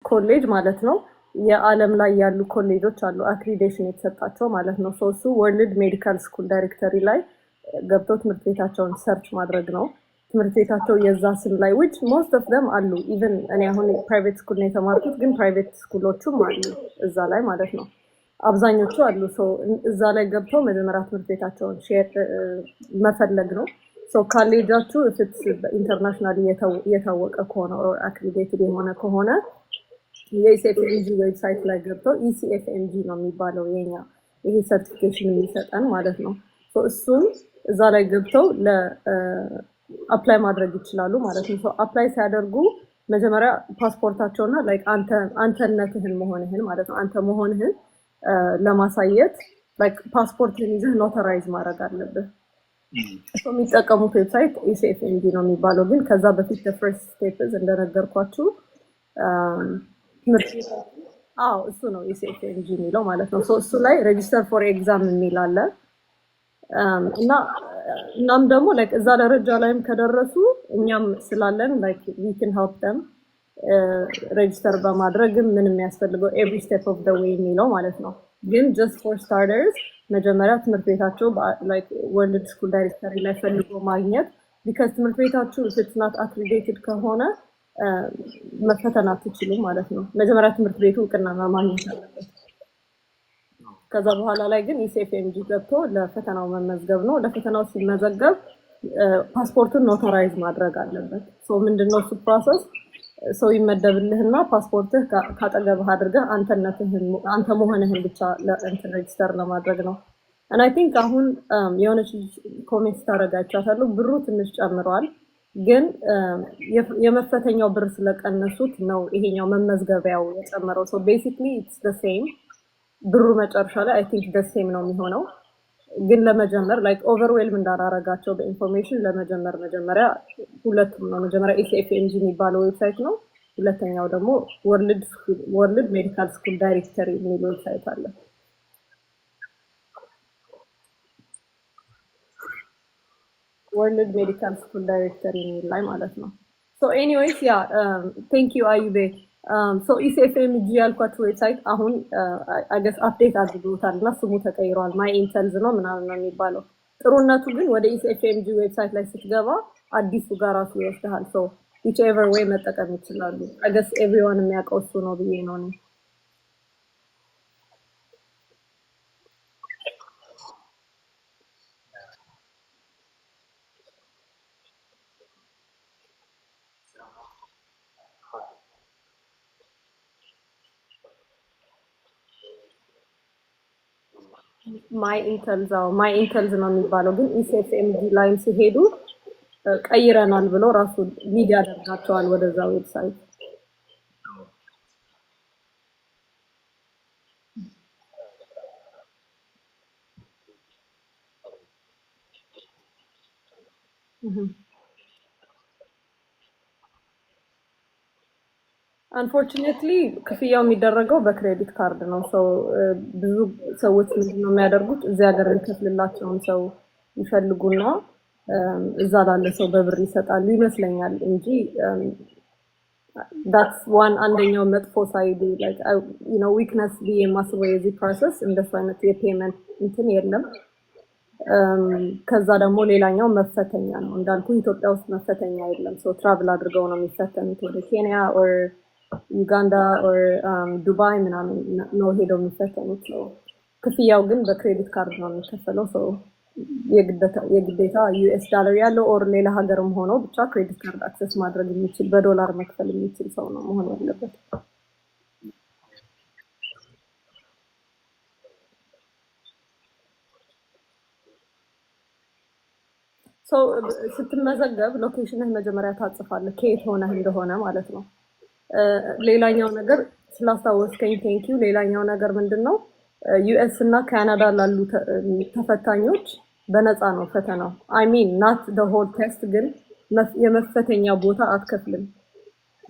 ኮሌጅ ማለት ነው የዓለም ላይ ያሉ ኮሌጆች አሉ አክሪዴሽን የተሰጣቸው ማለት ነው። እሱ ወርልድ ሜዲካል ስኩል ዳይሬክተሪ ላይ ገብቶ ትምህርት ቤታቸውን ሰርች ማድረግ ነው። ትምህርት ቤታቸው የዛ ስም ላይ which most of them አሉ even እኔ አሁን ፕራይቬት ስኩል ነው የተማርኩት ግን ፕራይቬት ስኩሎችም አሉ እዛ ላይ ማለት ነው። አብዛኞቹ አሉ እዛ ላይ ገብቶ መጀመሪያ ትምህርት ቤታቸውን መፈለግ ነው። ካሌጃችሁ ኢንተርናሽናል የታወቀ ከሆነ አክሪዴትድ የሆነ ከሆነ የኢሲኤፍኤምጂ ዌብሳይት ላይ ገብተው ኢሲኤፍኤምጂ ነው የሚባለው የኛ ይሄ ሰርቲፊኬሽን የሚሰጠን ማለት ነው። እሱን እዛ ላይ ገብተው አፕላይ ማድረግ ይችላሉ ማለት ነው። አፕላይ ሲያደርጉ መጀመሪያ ፓስፖርታቸውና ላይክ አንተነትህን መሆንህን ማለት ነው አንተ መሆንህን ለማሳየት ላይክ ፓስፖርትህን ይዘህ ኖተራይዝ ማድረግ አለብህ። የሚጠቀሙት ዌብሳይት ኢሲኤፍኤምጂ ነው የሚባለው ግን ከዛ በፊት ፈርስት ስቴፕስ እንደነገርኳችሁ ትምህርት እሱ ነው ኢሲኤፍኤምጂ የሚለው ማለት ነው። እሱ ላይ ሬጂስተር ፎር ኤግዛም የሚል አለ እናም ደግሞ ላይክ እዛ ደረጃ ላይም ከደረሱ እኛም ስላለን ላይክ we can help them ሬጂስተር በማድረግ ምን የሚያስፈልገው every step of the way የሚለው ማለት ነው። ግን just for starters መጀመሪያ ትምህርት ቤታቸው like world school directory ላይ ፈልጎ ማግኘት because ትምህርት ቤታችሁ it's not accredited ከሆነ መፈተን አትችሉም ማለት ነው። መጀመሪያ ትምህርት ቤቱ እውቅና ማግኘት አለበት። ከዛ በኋላ ላይ ግን ኢሲኤፍኤምጂ ገብቶ ለፈተናው መመዝገብ ነው። ለፈተናው ሲመዘገብ ፓስፖርቱን ኖታራይዝ ማድረግ አለበት። ምንድነው እሱ ፕሮሰስ? ይመደብልህና ፓስፖርትህ ካጠገብህ አድርገህ አንተ መሆንህን ብቻ ለእንትን ሬጅስተር ለማድረግ ነው። and I think አሁን የሆነች ኮሜንት ታረጋቻታለሁ ብሩ ትንሽ ጨምሯል ግን የመፈተኛው ብር ስለቀነሱት ነው ይሄኛው መመዝገቢያው የጨመረው። basically it's the same ብሩ መጨረሻ ላይ I think the same ነው የሚሆነው ግን ለመጀመር like overwhelm እንዳራረጋቸው በኢንፎርሜሽን መጀመሪያ ሁለቱም ነው። መጀመሪያ ኢሲኤፍኤምጂ የሚባለው ዌብሳይት ነው። ሁለተኛው ደግሞ ወርልድ ሜዲካል ስኩል ዳይሬክተሪ የሚለው ዌብሳይት አለ። ወርልድ ሜዲካል ስኩል ዳይሬክተሪ ላይ ማለት ነው። anyways thank you አዩቤ። ኢሲኤፍኤምጂ ያልኳችሁ ዌብሳይት አሁን I guess አፕዴት አድርገውታል እና ስሙ ተቀይሯል። ማይ ኢንተልዝ ነው ምናምን ነው የሚባለው። ጥሩነቱ ግን ወደ ኢሲኤፍኤምጂ ዌብሳይት ላይ ስትገባ አዲሱ ጋር ራሱ ይወስድሃል። whichever way መጠቀም ይችላሉ። I guess everyone የሚያውቀው እሱ ነው ብዬ ነው እኔ። ማይ ኢንተልዝ ነው የሚባለው ግን ኢሲኤፍኤምጂ ላይም ሲሄዱ ቀይረናል ብሎ ራሱ ሚዲያ ያደርጋቸዋል ወደዛ ዌብሳይት። አንፎርቹኔትሊ ክፍያው የሚደረገው በክሬዲት ካርድ ነው። ብዙ ሰዎች ምንድነው የሚያደርጉት እዚህ ሀገር እንከፍልላቸውን ሰው ይፈልጉና እዛ ላለ ሰው በብር ይሰጣሉ ይመስለኛል እንጂ that's one አንደኛው መጥፎ ሳይዱ like weakness ብዬ የማስበው የዚህ ፕሮሰስ እንደሱ አይነት የፔመንት እንትን የለም። ከዛ ደግሞ ሌላኛው መፈተኛ ነው እንዳልኩ ኢትዮጵያ ውስጥ መፈተኛ የለም። ትራቭል አድርገው ነው የሚፈተኑት ወደ ኬንያ or ዩጋንዳ or ዱባይ ምናምን ነው ሄደው የሚፈተኑት። ክፍያው ግን በክሬዲት ካርድ ነው የሚከፈለው። የግዴታ ዩኤስ ዶላር ያለው or ሌላ ሀገርም ሆኖ ብቻ ክሬዲት ካርድ አክሰስ ማድረግ የሚችል በዶላር መክፈል የሚችል ሰው ነው መሆን ያለበት። ስትመዘገብ ሎኬሽንህ መጀመሪያ ታጽፋለህ ከየት ሆነህ እንደሆነ ማለት ነው። ሌላኛው ነገር ስላስታወስከኝ ቴንኪው። ሌላኛው ነገር ምንድነው ዩኤስ እና ካናዳ ላሉ ተፈታኞች በነፃ ነው ፈተናው። I mean not the whole test ግን የመፈተኛ ቦታ አትከፍልም።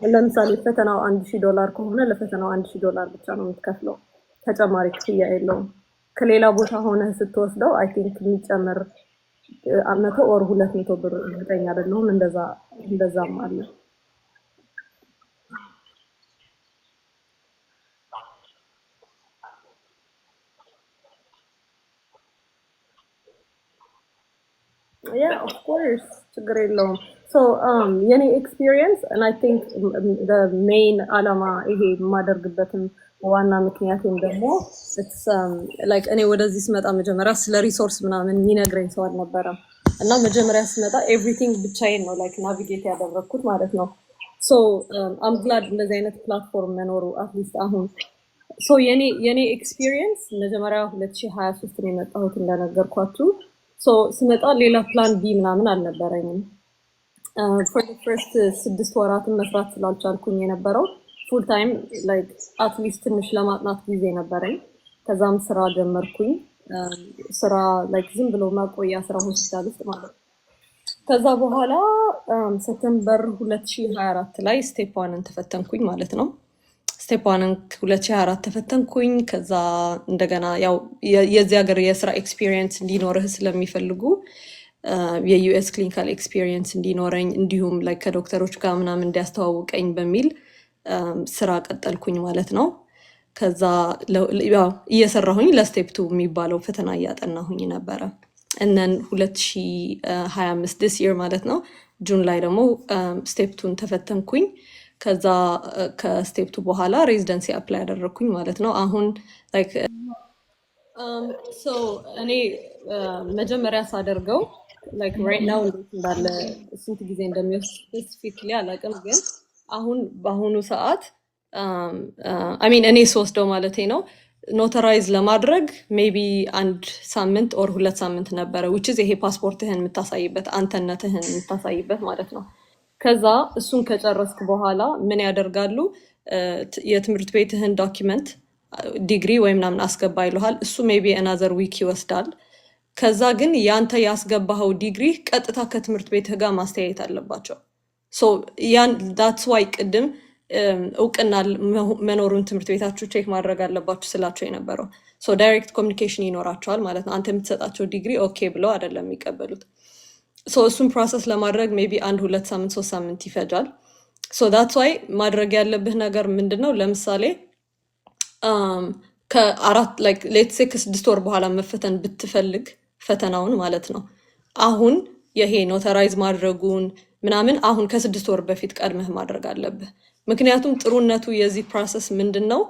ለምሳሌ ፈተናው $1000 ከሆነ ለፈተናው $1000 ብቻ ነው የምትከፍለው። ተጨማሪ ክፍያ የለውም። ከሌላ ቦታ ሆነ ስትወስደው I think የሚጨምር 100 or 200 ብር እርግጠኛ አይደለሁም። እንደዛም አለ። Yeah, of course. ችግር የለውም. So, የኔ experience and I think the main አላማ ይሄ የማደርግበትም ዋና ምክንያቱም ደግሞ it's like እኔ ወደዚህ ስመጣ መጀመሪያ ስለ ሪሶርስ ምናምን የሚነግረኝ ሰው አልነበረም እና መጀመሪያ ስመጣ ኤቭሪቲንግ ብቻዬን ነው like ናቪጌት ያደረኩት ማለት ነው. So, I'm glad እንደዚህ አይነት ፕላትፎርም መኖሩ አትሊስት አሁን ሶ የኔ ኤክስፒሪየንስ መጀመሪያ 2023 ነው የመጣሁት እንደነገርኳችሁ ሶ ስመጣ ሌላ ፕላን ቢ ምናምን አልነበረኝም for the first 6 ወራትን መስራት ስላልቻልኩኝ የነበረው ፉል ታይም ላይክ አትሊስት ትንሽ ለማጥናት ጊዜ ነበረኝ ከዛም ስራ ጀመርኩኝ ስራ ላይክ ዝም ብሎ ማቆያ ስራ ሆስፒታል ውስጥ ማለት ከዛ በኋላ ሴፕቴምበር 2024 ላይ ስቴፕ 1 ተፈተንኩኝ ማለት ነው ስቴፕ 1 2024 ተፈተንኩኝ ከዛ እንደገና ያው የዚህ ሀገር የስራ ኤክስፒሪየንስ እንዲኖርህ ስለሚፈልጉ የዩኤስ ክሊኒካል ኤክስፒሪየንስ እንዲኖረኝ እንዲሁም ላይክ ከዶክተሮች ጋር ምናምን እንዲያስተዋውቀኝ በሚል ስራ ቀጠልኩኝ ማለት ነው ከዛ ያው እየሰራሁኝ ለስቴፕ 2 የሚባለው ፈተና እያጠናሁኝ ነበረ እነን 2025 this year ማለት ነው ጁን ላይ ደግሞ ስቴፕ 2 ተፈተንኩኝ ከዛ ከስቴፕ 2 በኋላ ሬዚደንሲ አፕላይ ያደረኩኝ ማለት ነው አሁን ላይክ ሶ እኔ መጀመሪያ ሳደርገው ላይክ ራይት ናው እንዳለ ስንት ጊዜ እንደሚወስድ ስፔሲፊክሊ አላውቅም ግን አሁን በአሁኑ ሰዓት አይ ሚን እኔ ስወስደው ማለቴ ነው ኖተራይዝ ለማድረግ ሜቢ 1 ሳምንት ኦር 2 ሳምንት ነበረ which is ይሄ ፓስፖርትህን የምታሳይበት አንተነትህን የምታሳይበት ማለት ነው ከዛ እሱን ከጨረስክ በኋላ ምን ያደርጋሉ የትምህርት ቤትህን ዶክመንት ዲግሪ ወይ ምናምን አስገባ ይልሃል እሱ ሜቢ another week ይወስዳል ከዛ ግን ያንተ ያስገባኸው ዲግሪ ቀጥታ ከትምህርት ቤትህ ጋር ማስተያየት አለባቸው ሶ ያን that's why ቅድም እውቅና መኖሩን ትምህርት ቤታችሁ ቼክ ማድረግ አለባችሁ ስላቸው የነበረው ሶ ዳይሬክት ኮሚኒኬሽን ይኖራቸዋል ማለት ነው አንተ የምትሰጣቸው ዲግሪ ኦኬ ብለው አይደለም የሚቀበሉት ሶ እሱን ፕሮሰስ ለማድረግ ሜቢ 1-2 ሳምንት 3 ሳምንት ይፈጃል ሶ that's why ማድረግ ያለብህ ነገር ምንድነው ለምሳሌ ከአራት ላይክ ሌትስ ሴ ከ6 ወር በኋላ መፈተን ብትፈልግ ፈተናውን ማለት ነው አሁን ይሄ ኖተራይዝ ማድረጉን ምናምን አሁን ከ6 ወር በፊት ቀድመህ ማድረግ አለብህ ምክንያቱም ጥሩነቱ የዚህ ፕሮሰስ ምንድነው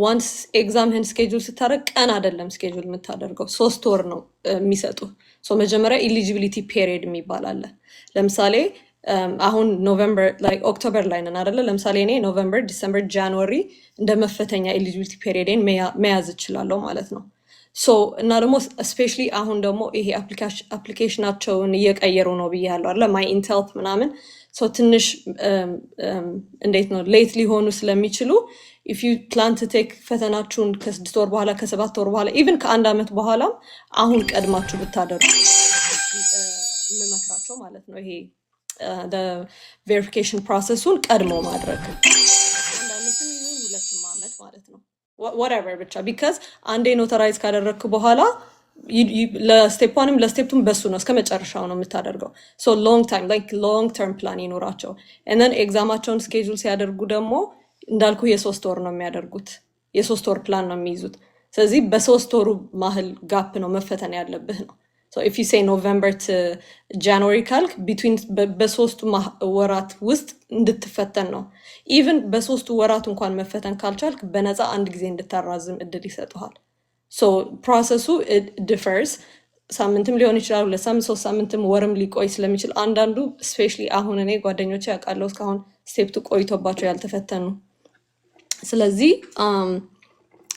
once ኤግዛምህን ስኬጁል ስታደርግ ቀን አይደለም ስኬጁል የምታደርገው 3 ወር ነው የሚሰጡ ሶ መጀመሪያ ኤሊጂቢሊቲ ፔሪድ የሚባል አለ ለምሳሌ አሁን ኖቬምበር ላይ ኦክቶበር ላይ ነን አይደለ ለምሳሌ እኔ ኖቬምበር ዲሴምበር ጃንዋሪ እንደመፈተኛ ኤሊጂቢሊቲ ፔሪድን መያዝ እችላለሁ ማለት ነው ሶ እና ደግሞ ስፔሻሊ አሁን ደግሞ ይሄ አፕሊኬሽናቸውን እየቀየሩ ነው ብያለሁ አይደለ ማይ ኢንቴልፕ ምናምን ሶ ትንሽ እንዴት ነው ሌት ሊሆኑ ስለሚችሉ if you plan to take ፈተናችሁን ከ6 ወር በኋላ ከ7 ወር በኋላ even ከ1 አመት በኋላ አሁን ቀድማችሁ ብታደርጉ ለማክራቸው ማለት ነው ይሄ the verification process-ን ቀድሞ ማድረግ አንድ አመትም ይሁን 2 አመት ማለት ነው whatever ብቻ because አንዴ ኖተራይዝ ካደረግክ በኋላ ለስቴፕ 1ም ለስቴፕ 2ም በሱ ነው እስከመጨረሻው ነው የምታደርገው so long time like long term plan ይኖራቸው and then ኤግዛማቸውን ስኬጁል ሲያደርጉ ደግሞ እንዳልኩ የ3 ወር ነው የሚያደርጉት የ3 ወር ፕላን ነው የሚይዙት ስለዚህ በ3 ወሩ ማህል ጋፕ ነው መፈተን ያለብህ ነው so if you say November to January ካልክ between በ3 ወራት ውስጥ እንድትፈተን ነው even በ3 ወራት እንኳን መፈተን ካልቻልክ በነፃ አንድ ጊዜ እንድታራዝም እድል ይሰጡሃል so process it differs ሳምንትም ሊሆን ይችላል ለሳምንት 3 ሳምንትም ወርም ሊቆይ ስለሚችል አንዳንዱ especially አሁን እኔ ጓደኞቼ ያውቃለሁ እስካሁን ስቴፕ 2 ቆይቶባቸው ያልተፈተኑ ስለዚህ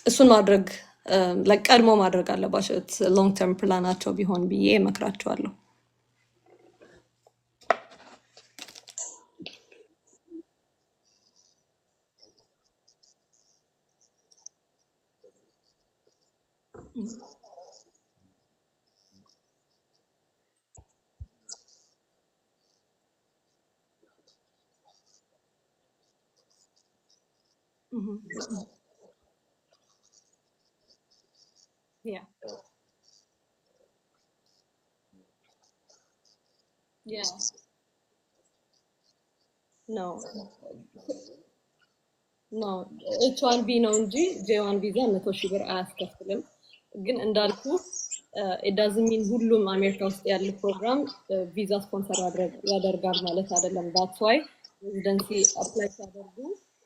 እሱን ማድረግ ለቀድሞ ማድረግ አለባቸው ሎንግ ተርም ፕላናቸው ቢሆን ብዬ እመክራቸዋለሁ yeah yeah no no H1B ነው እንጂ J1 ቪዛ 100,000 ብር አያስከፍልም ግን እንዳልኩ it doesn't mean ሁሉም አሜሪካ ውስጥ ያለ ፕሮግራም ቪዛ ስፖንሰር ያደርጋል ማለት አይደለም። that's why residency apply ሲያደርጉ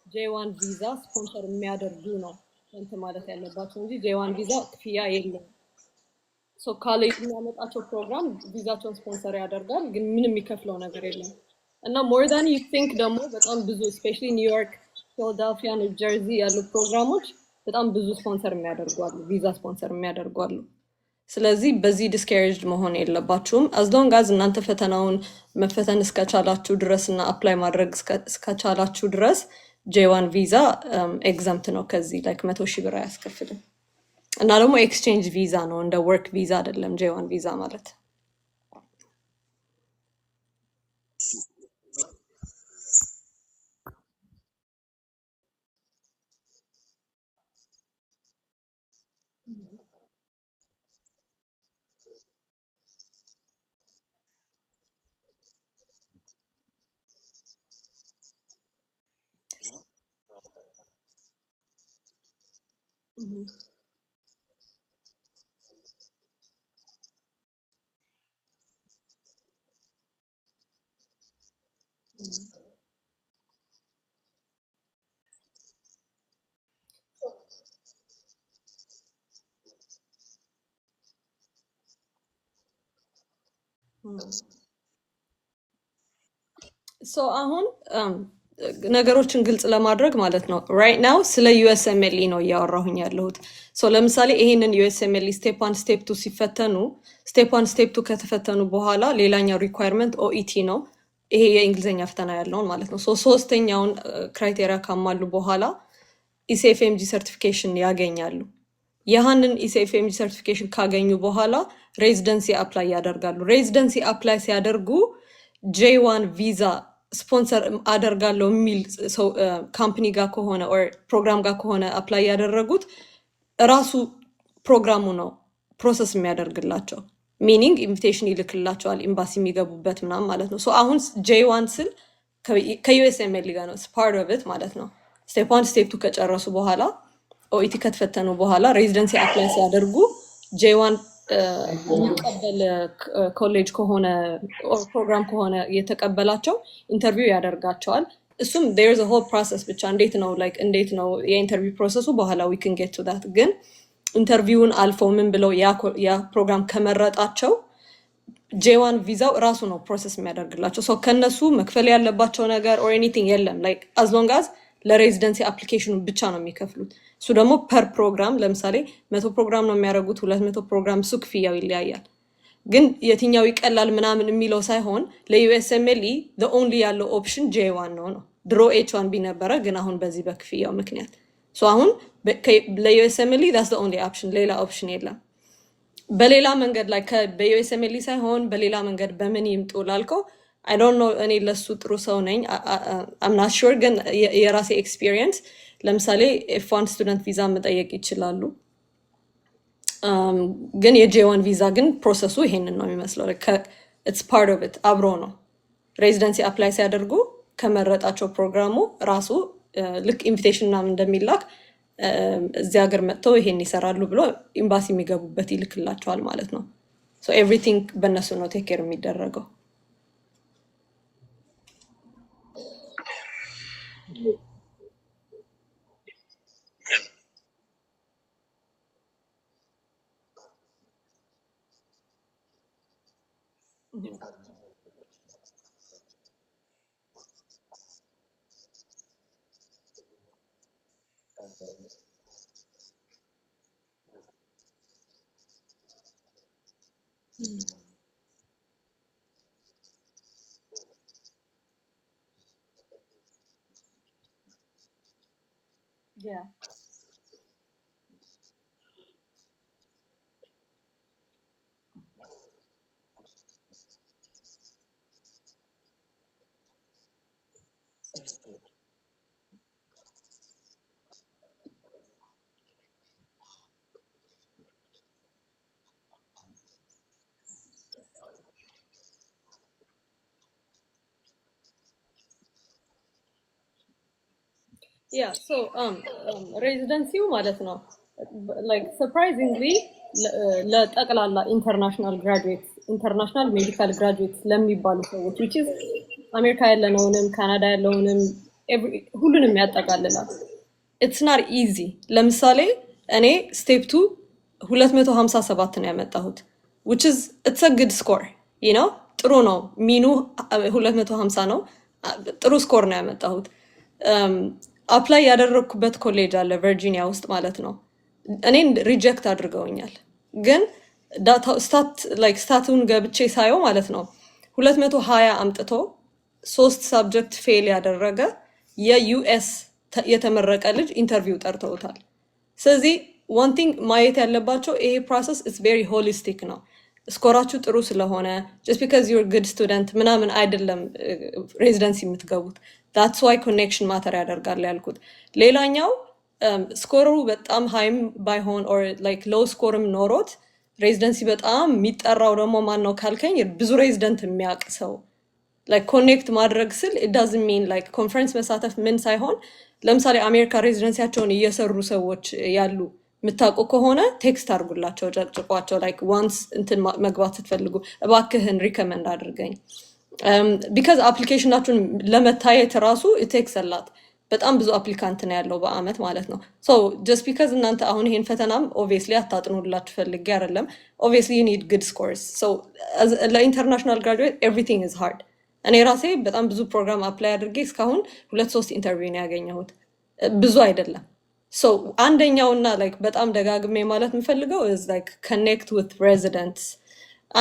J1 ቪዛ ስፖንሰር የሚያደርጉ ነው እንትን ማለት ያለባቸው እንጂ J1 ቪዛ ክፍያ የለም። ሶ ካሌጅ የሚያመጣቸው ፕሮግራም ቪዛቸውን ስፖንሰር ያደርጋል ግን ምንም የሚከፍለው ነገር የለም። እና more than you think ደግሞ በጣም ብዙ especially ኒውዮርክ፣ ፊላደልፊያ፣ ኒው ጀርዚ ያሉ ፕሮግራሞች በጣም ብዙ ስፖንሰር የሚያደርጉ አሉ፣ ቪዛ ስፖንሰር የሚያደርጉ አሉ። ስለዚህ በዚህ ዲስካሬጅድ መሆን የለባችሁም። as long as እናንተ ፈተናውን መፈተን እስከቻላችሁ ድረስ እና አፕላይ ማድረግ እስከቻላችሁ ድረስ J1 ቪዛ ኤግዛምፕት ነው ከዚህ ላይክ 100,000 ብር አያስከፍልም። እና ደግሞ ኤክስቼንጅ ቪዛ ነው እንደ ወርክ ቪዛ አይደለም J1 ቪዛ ማለት። ሶ አሁን ነገሮችን ግልጽ ለማድረግ ማለት ነው ራይት ናው ስለ ዩኤስኤምኤልኢ ነው እያወራሁኝ ያለሁት። ሶ ለምሳሌ ይሄንን ዩኤስኤምኤልኢ ስቴፕ 1 ስቴፕ 2 ሲፈተኑ ስቴፕ 1 ስቴፕ 2 ከተፈተኑ በኋላ ሌላኛው ሪኳየርመንት ኦኢቲ ነው። ይሄ የእንግሊዝኛ ፈተና ያለውን ማለት ነው። ሶ ሶስተኛውን ክራይቴሪያ ካሟሉ በኋላ ኢሲኤፍኤምጂ ሰርቲፊኬሽን ያገኛሉ። ያንን ኢሲኤፍኤምጂ ሰርቲፊኬሽን ካገኙ በኋላ ሬዚደንሲ አፕላይ ያደርጋሉ። ሬዚደንሲ አፕላይ ሲያደርጉ J1 ቪዛ ስፖንሰር አደርጋለሁ የሚል ሰው ካምፓኒ ጋር ከሆነ ኦር ፕሮግራም ጋር ከሆነ አፕላይ ያደረጉት ራሱ ፕሮግራሙ ነው ፕሮሰስ የሚያደርግላቸው። ሚኒንግ ኢንቪቴሽን ይልክላቸዋል ኤምባሲ የሚገቡበት ምናምን ማለት ነው። ሶ አሁን J1 ስል ከዩኤስኤምኤልኢ ጋር ነው ፓርት ኦፍ ኢት ማለት ነው። ስቴፕ 1 ስቴፕ 2 ከጨረሱ በኋላ ኦኢቲ ከተፈተኑ በኋላ ሬዚደንሲ አፕላይ ሲያደርጉ J1 የሚቀበል ኮሌጅ ከሆነ ፕሮግራም ከሆነ የተቀበላቸው ኢንተርቪው ያደርጋቸዋል። እሱም there's a whole process ብቻ እንዴት ነው የኢንተርቪው ፕሮሰሱ በኋላ we can get to that። ግን ኢንተርቪውን አልፈው ምን ብለው ያ ፕሮግራም ከመረጣቸው J1 ቪዛው ራሱ ነው ፕሮሰስ የሚያደርግላቸው። ሶ ከነሱ መክፈል ያለባቸው ነገር or anything የለም። like as long as ለሬዚደንሲ አፕሊኬሽኑ ብቻ ነው የሚከፍሉት። እሱ ደግሞ ፐር ፕሮግራም ለምሳሌ 100 ፕሮግራም ነው የሚያደርጉት፣ 200 ፕሮግራም እሱ ክፍያው ይለያያል። ግን የትኛው ይቀላል ምናምን የሚለው ሳይሆን ለዩኤስኤምኤልኢ the only ያለው ኦፕሽን J1 ነው። ድሮ H1B ነበረ ግን አሁን በዚህ በክፍያው ምክንያት ሶ አሁን ለዩኤስኤምኤልኢ that's the only option፣ ሌላ ኦፕሽን የለም። በሌላ መንገድ ላይ በዩኤስኤምኤልኢ ሳይሆን በሌላ መንገድ በምን ይምጡ ላልከው I don't know እኔ ለሱ ጥሩ ሰው ነኝ I'm not sure። ግን የራሴ ኤክስፒሪየንስ ለምሳሌ F1 ስቱደንት ቪዛ መጠየቅ ይችላሉ። ግን የJ1 ቪዛ ግን ፕሮሰሱ ይሄንን ነው የሚመስለው። it's part of it አብሮ ነው። ሬዚደንሲ አፕላይ ሲያደርጉ ከመረጣቸው ፕሮግራሙ ራሱ ልክ ኢንቪቴሽን ምናምን እንደሚላክ እዚህ ሀገር መጥተው ይሄን ይሰራሉ ብሎ ኤምባሲ የሚገቡበት ይልክላቸዋል ማለት ነው። ሶ ኤቭሪቲንግ በእነሱ ነው ቴክ ኬር የሚደረገው። Yeah. ያ ሶ ሬዚደንሲው ማለት ነው like surprisingly ለጠቅላላ ኢንተርናሽናል ግራጁዌት ኢንተርናሽናል ሜዲካል ግራጁዌት ለሚባሉ ሰዎች which is አሜሪካ ያለነውንም ካናዳ ያለውንም ሁሉንም ያጠቃልላል። it's not easy ለምሳሌ እኔ ስቴፕ 2 257 ነው ያመጣሁት which is it's a good score you know ጥሩ ነው ሚኑ 250 ነው ጥሩ ስኮር ነው ያመጣሁት አፕላይ ያደረኩበት ኮሌጅ አለ ቨርጂኒያ ውስጥ ማለት ነው እኔን ሪጀክት አድርገውኛል ግን ዳታ ስታቱን ገብቼ ሳየው ማለት ነው 220 አምጥቶ 3 ሳብጀክት ፌል ያደረገ የዩኤስ የተመረቀ ልጅ ኢንተርቪው ጠርተውታል ስለዚህ one thing ማየት ያለባቸው ይሄ ፕሮሰስ is very holistic ነው ስኮራችሁ ጥሩ ስለሆነ just because you're a good student ምናምን አይደለም ሬዚደንሲ የምትገቡት that's why connection matter ያደርጋል ያልኩት ሌላኛው ስኮሩ በጣም ሃይም ባይሆን or like low ስኮርም ኖሮት ሬዚደንሲ በጣም የሚጠራው ደግሞ ማን ነው ካልከኝ ብዙ ሬዚደንት የሚያውቅ ሰው like connect ማድረግ ስል it doesn't mean like conference መሳተፍ ምን ሳይሆን ለምሳሌ አሜሪካ ሬዚደንሲያቸውን እየሰሩ ሰዎች ያሉ ምታቆ ከሆነ ቴክስት አድርጉላቸው ጨቅጭቋቸው like once እንትን መግባት ስትፈልጉ እባክህን ሪከመንድ አድርገኝ because applicationናችሁን ለመታየት ራሱ it takes a lot በጣም ብዙ አፕሊካንት ነው ያለው በአመት ማለት ነው so just because እናንተ አሁን ይሄን ፈተናም obviously አታጥኑላችሁ ፈልጌ አይደለም obviously you need good scores so as ለኢንተርናሽናል graduate everything is hard እኔ ራሴ በጣም ብዙ ፕሮግራም አፕላይ አድርጌ እስካሁን 2-3 ኢንተርቪው ነው ያገኘሁት ብዙ አይደለም so አንደኛውና like በጣም ደጋግሜ ማለት የምፈልገው is like connect with residents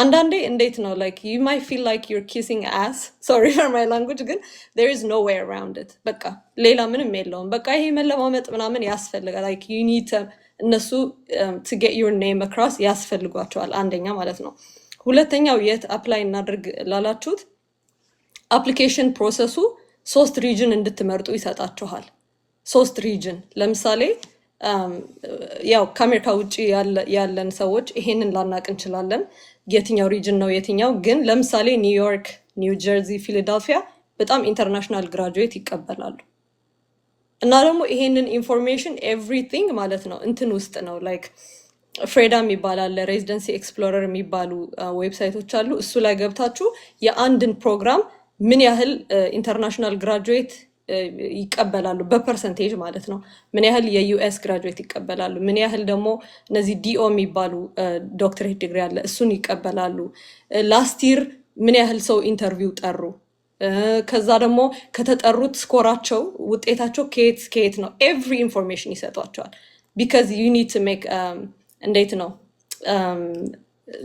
አንዳንዴ እንዴት ነው like you might feel like you're kissing ass sorry for my language ግን there is no way around it በቃ ሌላ ምንም የለውም በቃ ይሄ መለማመጥ ምናምን ያስፈልጋል like you need to እነሱ to get your name across ያስፈልጓቸዋል አንደኛ ማለት ነው ሁለተኛው የት አፕላይ እናድርግ ላላችሁት application ፕሮሰሱ 3 ሪጅን እንድትመርጡ ይሰጣችኋል 3 ሪጅን ለምሳሌ ያው ከአሜሪካ ውጪ ያለን ሰዎች ይሄንን ላናቅ እንችላለን የትኛው ሪጅን ነው የትኛው ግን ለምሳሌ ኒውዮርክ ኒው ጀርዚ ፊላዴልፊያ በጣም ኢንተርናሽናል ግራጁዌት ይቀበላሉ እና ደግሞ ይሄንን ኢንፎርሜሽን ኤቭሪቲንግ ማለት ነው እንትን ውስጥ ነው like ፍሬዳም ይባላል ሬዚደንሲ ኤክስፕሎረር የሚባሉ ዌብሳይቶች አሉ እሱ ላይ ገብታችሁ የአንድን ፕሮግራም ምን ያህል ኢንተርናሽናል ግራጁዌት ይቀበላሉ በፐርሰንቴጅ ማለት ነው ምን ያህል የዩኤስ ግራጁዌት ይቀበላሉ ምን ያህል ደግሞ እነዚህ ዲኦ የሚባሉ ዶክተሬት ዲግሪ አለ እሱን ይቀበላሉ ላስት ይር ምን ያህል ሰው ኢንተርቪው ጠሩ ከዛ ደግሞ ከተጠሩት ስኮራቸው ውጤታቸው ከየት ነው ኤቭሪ ኢንፎርሜሽን ይሰጧቸዋል because you need to make እንዴት ነው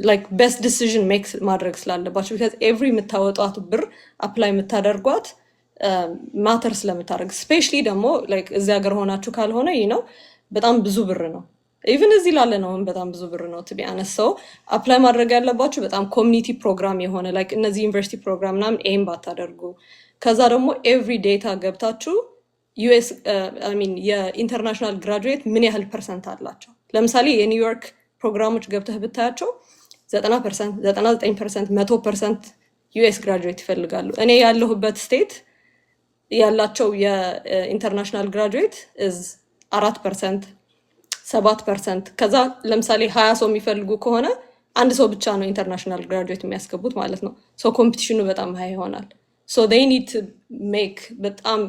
like best decision makes ማድረግ ስላለባቸው because every የምታወጧት ብር አፕላይ የምታደርጓት ማተር ስለምታደርግ especially ደግሞ like እዚህ ሀገር ሆናችሁ ካልሆነ በጣም ብዙ ብር ነው even እዚህ ላለ ነው በጣም ብዙ ብር ነው to be honest so አፕላይ ማድረግ ያለባችሁ በጣም ኮሚኒቲ ፕሮግራም የሆነ like እነዚህ ዩኒቨርሲቲ ፕሮግራም ናም ኤም ባታደርጉ ከዛ ደግሞ every data ገብታችሁ US I mean የኢንተርናሽናል ግራጁዌት ምን ያህል ፐርሰንት አላቸው ለምሳሌ የኒውዮርክ ፕሮግራሞች ገብተህ ብታያቸው 90% 99% 100% US ግራጁዌት ይፈልጋሉ እኔ ያለሁበት ስቴት ያላቸው የኢንተርናሽናል ግራጁዌት is 4% 7% ከዛ ለምሳሌ 20 ሰው የሚፈልጉ ከሆነ አንድ ሰው ብቻ ነው ኢንተርናሽናል ግራጁዌት የሚያስገቡት ማለት ነው so ኮምፒቲሽኑ በጣም ሃይ ይሆናል so they need to make በጣም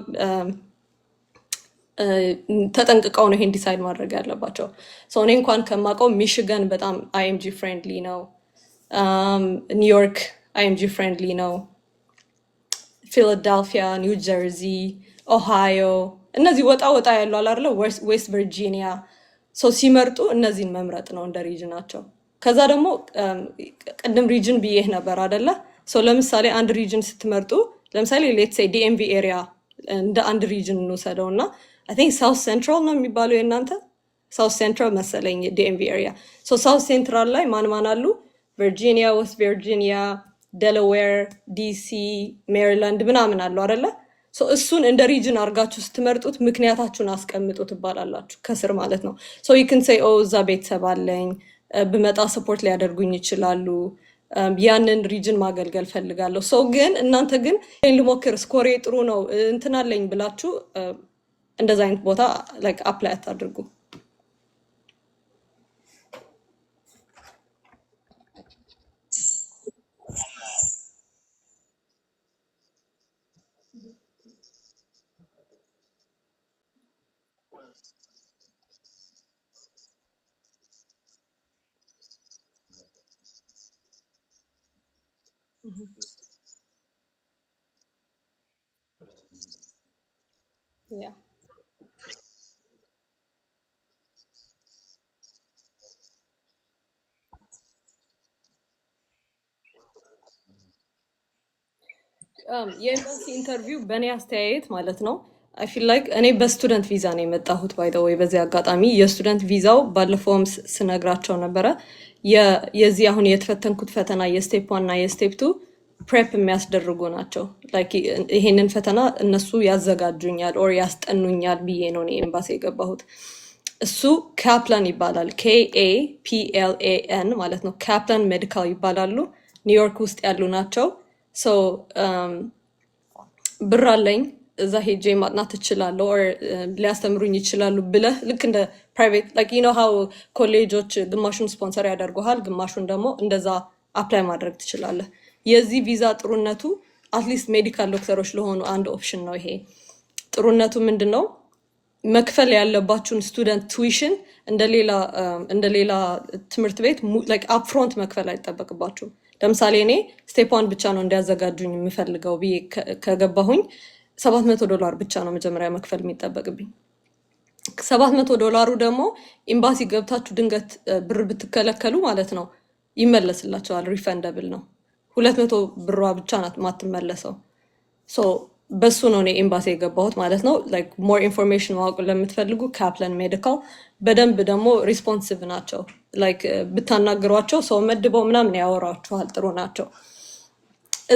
ተጠንቅቀው ነው ይሄን ዲሳይድ ማድረግ ያለባቸው so እኔ እንኳን ከማውቀው ሚሽጋን በጣም IMG ፍሬንድሊ ነው ኒውዮርክ IMG ፍሬንድሊ ነው ፊላዴልፊያ ኒው ጀርዚ ኦሃዮ እነዚህ ወጣ ያሉ አይደለ ዌስት ቨርጂኒያ so ሲመርጡ እነዚህን መምረጥ ነው እንደ ሪጅናቸው ከዛ ደግሞ ቀደም ሪጅን ቢዬህ ነበር አይደለ so ለምሳሌ አንድ ሪጅን ስትመርጡ ለምሳሌ let's say DMV area እንደ አንድ ሪጅን እንወሰደውና I think South Central ነው የሚባለው የእናንተ South Central መሰለኝ DMV area so South Central ላይ ማን አሉ ቨርጂኒያ ዌስት ቨርጂኒያ Delaware DC Maryland ምናምን አሉ አይደለ so እሱን እንደ ሪጅን አርጋችሁ ስትመርጡት ምክንያታችሁን አስቀምጡ ትባላላችሁ ከስር ማለት ነው so you can say oh እዛ ቤተሰብ አለኝ በመጣ ሰፖርት ሊያደርጉኝ ይችላሉ ያንን ሪጅን ማገልገል ፈልጋለሁ so ግን እናንተ ግን ልሞክር ስኮሬ ጥሩ ነው እንትን አለኝ ብላችሁ እንደዛ አይነት ቦታ like apply አታድርጉ Yeah. የኤምባሲ ኢንተርቪው በእኔ አስተያየት ማለት ነው አይ ፊል ላይክ እኔ በስቱደንት ቪዛ ነው የመጣሁት ባይ ዘ ወይ በዚህ አጋጣሚ የስቱደንት ቪዛው ባለፈውም ስነግራቸው ነበረ የዚህ አሁን የተፈተንኩት ፈተና የስቴፕ 1 እና የስቴፕ 2 ፕሬፕ የሚያስደርጉ ናቸው ላይክ ይሄንን ፈተና እነሱ ያዘጋጁኛል ኦር ያስጠኑኛል ብዬ ነው እኔ ኤምባሲ የገባሁት እሱ ካፕላን ይባላል KAPLAN ማለት ነው ካፕላን ሜዲካል ይባላሉ ኒውዮርክ ውስጥ ያሉ ናቸው ሶ ብር አለኝ እዛ ሄጄ ማጥናት እችላለሁ ኦር ሊያስተምሩኝ ይችላሉ ብለህ ልክ እንደ ፕራይቬት ላይክ ዩ ኖ ሃው ኮሌጆች ግማሹን ስፖንሰር ያደርጉሃል ግማሹን ደግሞ እንደዛ አፕላይ ማድረግ ትችላለህ የዚህ ቪዛ ጥሩነቱ አትሊስት ሜዲካል ዶክተሮች ለሆኑ አንድ ኦፕሽን ነው ይሄ ጥሩነቱ ምንድነው መክፈል ያለባችሁን ስቱደንት ቱዊሽን እንደሌላ ትምህርት ቤት ላይክ አፕፍሮንት መክፈል አይጠበቅባችሁም ለምሳሌ እኔ ስቴፕ 1 ብቻ ነው እንዲያዘጋጁኝ የምፈልገው ብዬ ከገባሁኝ $700 ብቻ ነው መጀመሪያ መክፈል የሚጠበቅብኝ $700 ደግሞ ኤምባሲ ገብታችሁ ድንገት ብር ብትከለከሉ ማለት ነው ይመለስላችኋል ሪፈንደብል ነው 200 ብሯ ብቻ ናት ማትመለሰው ሶ በሱ ነው እኔ ኤምባሲ የገባሁት ማለት ነው ላይክ ሞር ኢንፎርሜሽን ማወቅ ለምትፈልጉ ካፕላን ሜዲካል በደንብ ደግሞ ሪስፖንሲቭ ናቸው ላይክ ብታናግሯቸው ሰው መድበው ምናምን ያወራችኋል ጥሩ ናቸው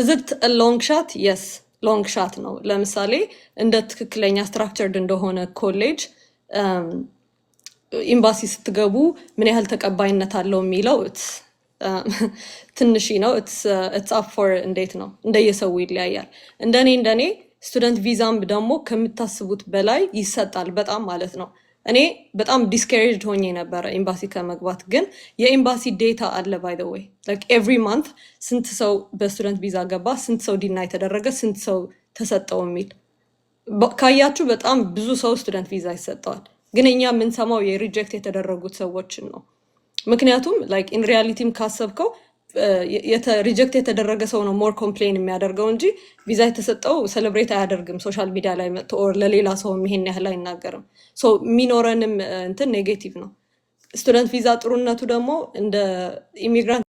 እዝት ሎንግ ሻት የስ ሎንግ ሻት ነው ለምሳሌ እንደ ትክክለኛ ስትራክቸርድ እንደሆነ ኮሌጅ ኤምባሲ ስትገቡ ምን ያህል ተቀባይነት አለው የሚለው ትንሽ ነው it's up for እንዴት ነው እንደየሰው ይለያያል እንደኔ ስቱደንት ቪዛም ደግሞ ከምታስቡት በላይ ይሰጣል በጣም ማለት ነው እኔ በጣም ዲስከሬጅድ ሆኜ ነበር ኤምባሲ ከመግባት ግን የኤምባሲ ዴታ አለ by the way like every month ስንት ሰው በስቱደንት ቪዛ ገባ ስንት ሰው ዲናይ ተደረገ ስንት ሰው ተሰጠው የሚል ካያችሁ በጣም ብዙ ሰው ስቱደንት ቪዛ ይሰጣል ግን እኛ የምንሰማው የሪጀክት የተደረጉት ሰዎችን ነው ምክንያቱም ላይክ ኢን ሪያሊቲም ካሰብከው ሪጀክት የተደረገ ሰው ነው ሞር ኮምፕሌን የሚያደርገው እንጂ ቪዛ የተሰጠው ሴሌብሬት አያደርግም ሶሻል ሚዲያ ላይ መጥቶ ኦር ለሌላ ሰው ይሄን ያህል አይናገርም ሶ ሚኖረንም እንትን ኔጌቲቭ ነው ስቱደንት ቪዛ ጥሩነቱ ደግሞ እንደ ኢሚግራንት